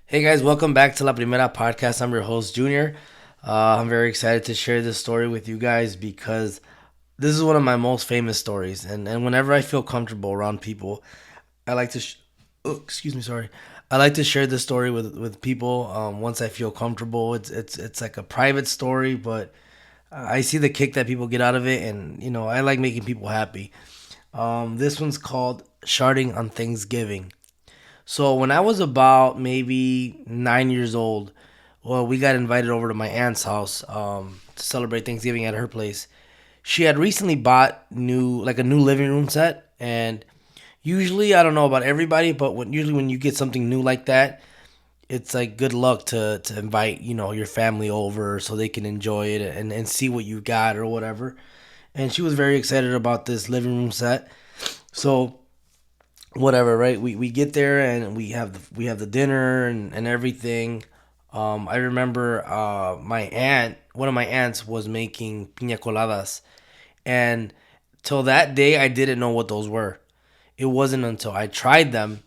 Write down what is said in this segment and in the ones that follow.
Hey guys, welcome back to La Primera Podcast. I'm your host, Junior. I'm very excited to share this story with you guys because this is one of my most famous stories. And whenever I feel comfortable around people, I like to, excuse me, sorry. I like to share this story with people. Once I feel comfortable, it's like a private story, but I see the kick that people get out of it, and I like making people happy. This one's called Sharting on Thanksgiving. So when I was about maybe 9 years old, well, we got invited over to my aunt's house to celebrate Thanksgiving at her place. She had recently bought a new living room set, and usually I don't know about everybody, but usually when you get something new like that, it's like good luck to invite your family over so they can enjoy it and see what you got or whatever. And she was very excited about this living room set. So whatever, right? We get there and we have the dinner and everything. I remember one of my aunts was making piña coladas, and till that day I didn't know what those were. It wasn't until I tried them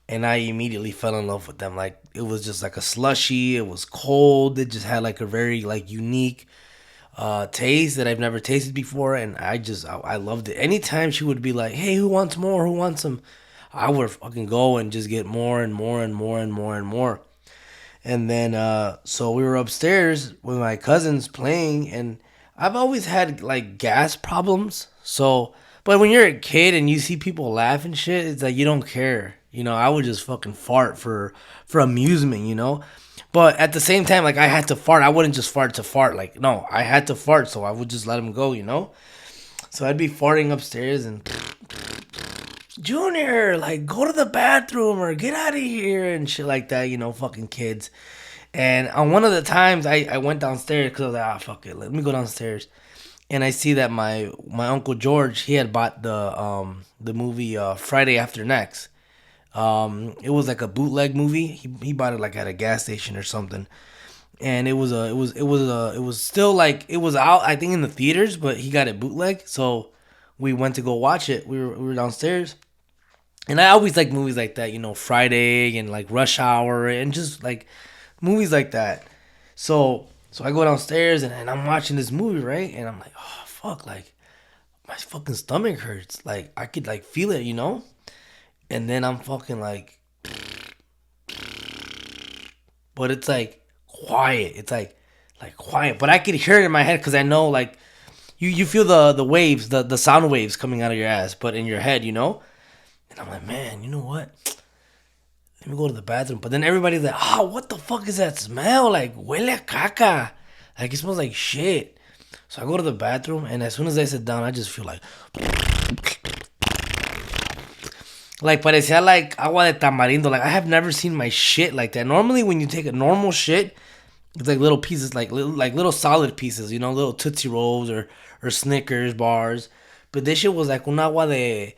and I immediately fell in love with them. Like it was just like a slushy. It was cold. It just had like a very like unique taste that I've never tasted before, and I loved it. Anytime she would be like, "Hey, who wants more? Who wants some?" I would fucking go and just get more and more and more and more and more. And then so we were upstairs with my cousins playing, and I've always had like gas problems. So, but when you're a kid and you see people laugh and shit, it's like you don't care. I would just fucking fart for amusement. But at the same time, like I had to fart. I wouldn't just fart to fart. Like no, I had to fart, so I would just let him go. So I'd be farting upstairs and Junior, like go to the bathroom or get out of here and shit like that. Fucking kids. And on one of the times, I went downstairs because I was like, fuck it, let me go downstairs. And I see that my uncle George, he had bought the movie Friday After Next. It was like a bootleg movie. He bought it like at a gas station or something, and it was still like it was out I think in the theaters, but he got it bootleg. So we went to go watch it. We were downstairs, and I always like movies like that. Friday and like Rush Hour and just like movies like that. So I go downstairs and I'm watching this movie, right, and I'm like, oh fuck, like my fucking stomach hurts. Like I could like feel it. And then I'm fucking but it's like quiet. It's like quiet, but I could hear it in my head because I know like you feel the waves, the sound waves coming out of your ass, but in your head. And I'm like, man, you know what? Let me go to the bathroom. But then everybody's like, oh, what the fuck is that smell? Like huele a caca. Like it smells like shit. So I go to the bathroom, and as soon as I sit down, I just feel like parecía like agua de tamarindo. Like I have never seen my shit like that. Normally, when you take a normal shit, it's like little pieces, like little solid pieces, little Tootsie Rolls or Snickers bars. But this shit was like un agua de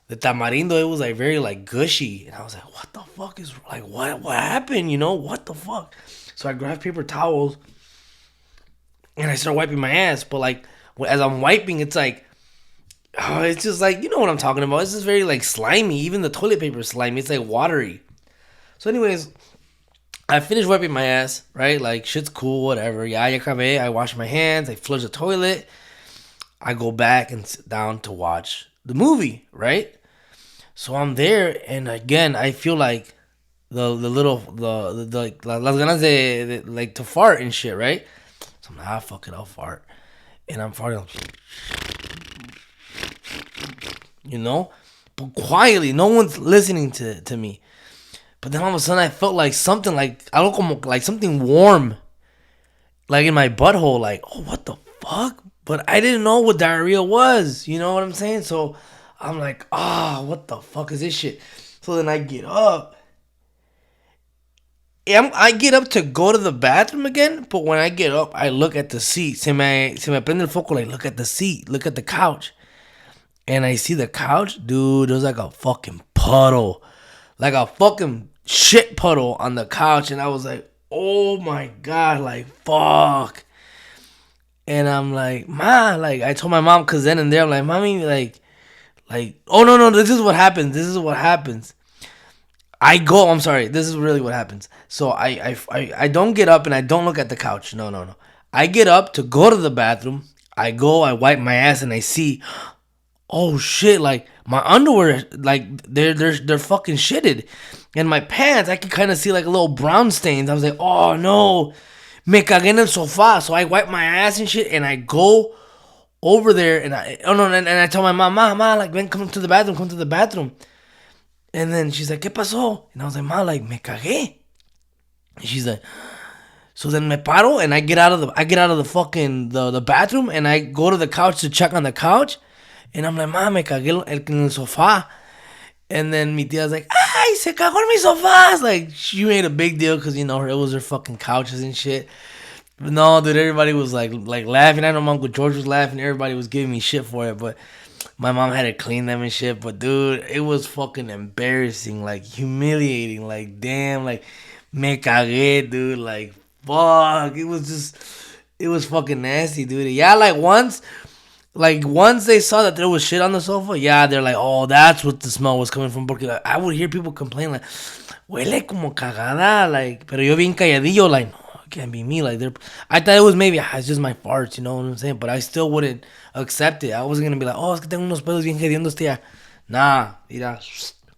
tamarindo. It was like very like gushy, and I was like, what the fuck is like what happened? What the fuck? So I grabbed paper towels and I start wiping my ass. But like as I'm wiping, it's like it's just like what I'm talking about. It's just very like slimy. Even the toilet paper is slimy. It's like watery. So, anyways, I finished wiping my ass. Right, like shit's cool, whatever. Yeah, ya acabé. I wash my hands. I flush the toilet. I go back and sit down to watch the movie. Right. So I'm there, and again, I feel like the little the like las ganas de like to fart and shit. Right. So I'm like, fuck it, I'll fart, and I'm farting. But quietly, no one's listening to me. But then all of a sudden I felt like something like algo como like something warm, like in my butthole, like, oh, what the fuck? But I didn't know what diarrhea was, you know what I'm saying? So I'm like, what the fuck is this shit? So then I get up. I get up to go to the bathroom again, but when I get up, I look at the seat. Se me prende el foco, like, look at the seat, look at the couch. And I see the couch, dude, there's like a fucking puddle. Like a fucking shit puddle on the couch. And I was like, oh my God, like, fuck. And I'm like, Ma, like, I told my mom, because then and there, I'm like, Mommy, like, oh, no, this is what happens. This is what happens. I go. I'm sorry. This is really what happens. So I don't get up and I don't look at the couch. No, no, no. I get up to go to the bathroom. I go. I wipe my ass and I see. Oh shit! Like my underwear, like they're fucking shitted, and my pants. I can kind of see like little brown stains. I was like, oh no, me cagué en el sofá. So I wipe my ass and shit, and I go over there and I tell my mom, ma, like ven, come to the bathroom, come to the bathroom. And then she's like, ¿qué pasó? And I was like, ma, like me cagué. And she's like, so then me paro and I get out of the fucking the bathroom and I go to the couch to check on the couch. And I'm like, ma, me cagué en el sofá. And then mi tia's like, ay, se cagó en mi sofá. It's like, she made a big deal because, you know, it was her fucking couches and shit. But no, dude, everybody was like laughing. I know my Uncle George was laughing. Everybody was giving me shit for it. But my mom had to clean them and shit. But, dude, it was fucking embarrassing. Like, humiliating. Like, damn. Like, me cagué, dude. Like, fuck. It was fucking nasty, dude. Yeah, like once they saw that there was shit on the sofa, yeah, they're like, oh, that's what the smell was coming from. Porque like, I would hear people complain like, huele como cagada, like, pero yo bien calladillo, like, no, it can't be me. Like, I thought it was maybe it's just my farts, you know what I'm saying? But I still wouldn't accept it. I wasn't gonna be like, oh, es que tengo unos pedos bien hediondos, tía. Nah, mira,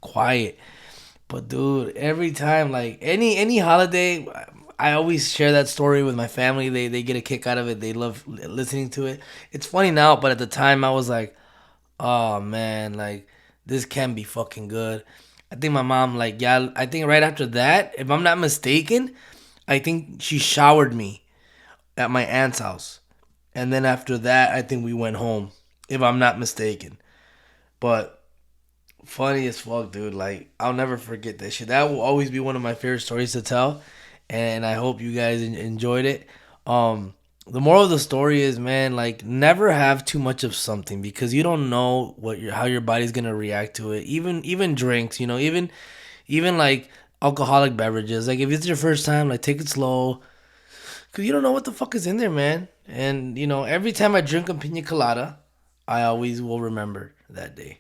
quiet. But dude, every time, like any holiday, I always share that story with my family. They get a kick out of it. They love listening to it. It's funny now, but at the time I was like, oh man, like this can be fucking good. I think my mom, like, yeah, I think right after that, if I'm not mistaken, I think she showered me at my aunt's house. And then after that, I think we went home, if I'm not mistaken. But funny as fuck, dude. Like, I'll never forget that shit. That will always be one of my favorite stories to tell. And I hope you guys enjoyed it. The moral of the story is, man, like never have too much of something because you don't know how your body's gonna react to it. Even drinks, you know, even like alcoholic beverages. Like if it's your first time, like take it slow, cause you don't know what the fuck is in there, man. And you know, every time I drink a piña colada, I always will remember that day.